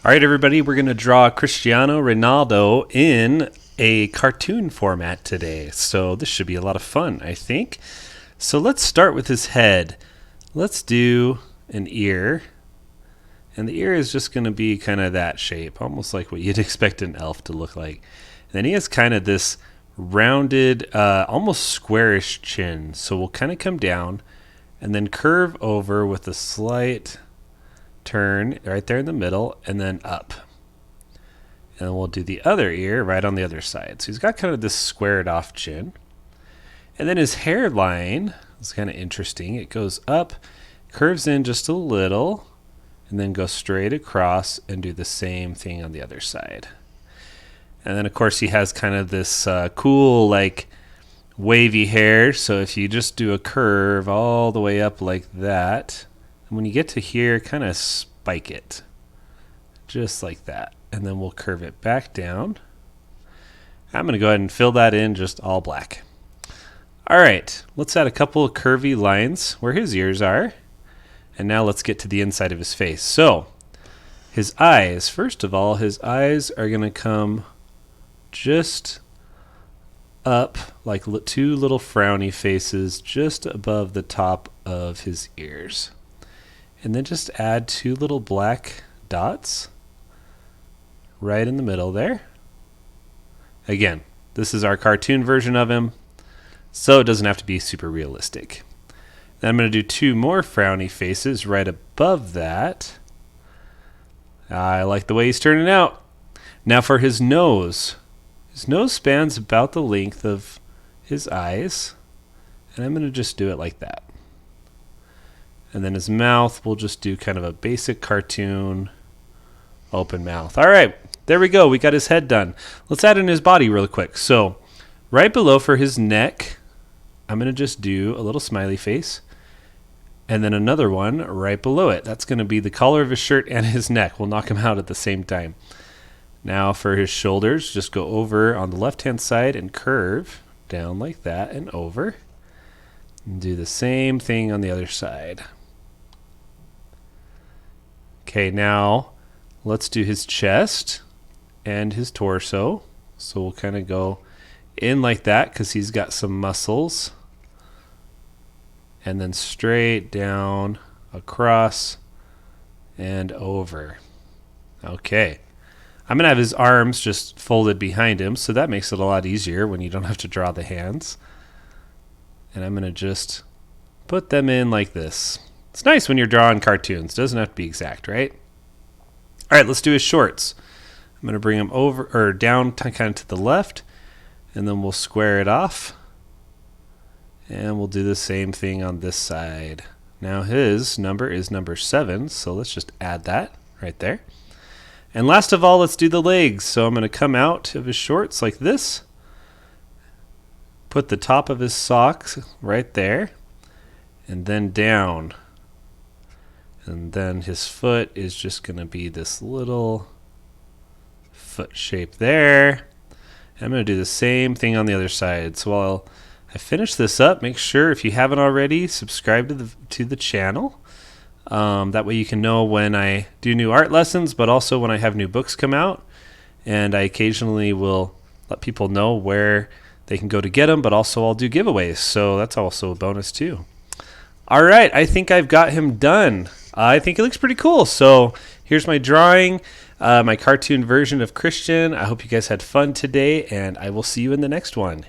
All right, everybody, we're going to draw Cristiano Ronaldo in a cartoon format today. So this should be a lot of fun, I think. So let's start with his head. Let's do an ear. And the ear is just going to be kind of that shape, almost like what you'd expect an elf to look like. And then he has kind of this rounded, almost squarish chin. So we'll kind of come down and then curve over with a slight turn right there in the middle and then up. And then we'll do the other ear right on the other side. So he's got kind of this squared off chin. And then his hairline is kind of interesting. It goes up, curves in just a little, and then goes straight across and do the same thing on the other side. And then, of course, he has kind of this cool, like, wavy hair. So if you just do a curve all the way up like that, and when you get to here, kind of spike it, just like that. And then we'll curve it back down. I'm going to go ahead and fill that in just all black. All right, let's add a couple of curvy lines where his ears are. And now let's get to the inside of his face. So his eyes, first of all, his eyes are going to come just up like two little frowny faces just above the top of his ears. And then just add two little black dots right in the middle there. Again, this is our cartoon version of him, so it doesn't have to be super realistic. Then I'm going to do two more frowny faces right above that. I like the way he's turning out. Now for his nose. His nose spans about the length of his eyes, and I'm going to just do it like that. And then his mouth, we'll just do kind of a basic cartoon open mouth. All right, there we go. We got his head done. Let's add in his body real quick. So right below for his neck, I'm going to just do a little smiley face. And then another one right below it. That's going to be the collar of his shirt and his neck. We'll knock them out at the same time. Now for his shoulders, just go over on the left-hand side and curve down like that and over. And do the same thing on the other side. Okay, now let's do his chest and his torso. So we'll kind of go in like that because he's got some muscles. And then straight down, across, and over. Okay. I'm going to have his arms just folded behind him, so that makes it a lot easier when you don't have to draw the hands. And I'm going to just put them in like this. It's nice when you're drawing cartoons. Doesn't have to be exact, right? All right, let's do his shorts. I'm going to bring him over or down kind of to the left, and then we'll square it off. And we'll do the same thing on this side. Now his number is number 7, so let's just add that right there. And last of all, let's do the legs. So I'm going to come out of his shorts like this. Put the top of his socks right there. And then down. And then his foot is just going to be this little foot shape there. And I'm going to do the same thing on the other side. So while I finish this up, make sure if you haven't already, subscribe to the channel. That way you can know when I do new art lessons, but also when I have new books come out. And I occasionally will let people know where they can go to get them, but also I'll do giveaways. So that's also a bonus too. All right, I think I've got him done. I think it looks pretty cool. So here's my drawing, my cartoon version of Christian. I hope you guys had fun today, and I will see you in the next one.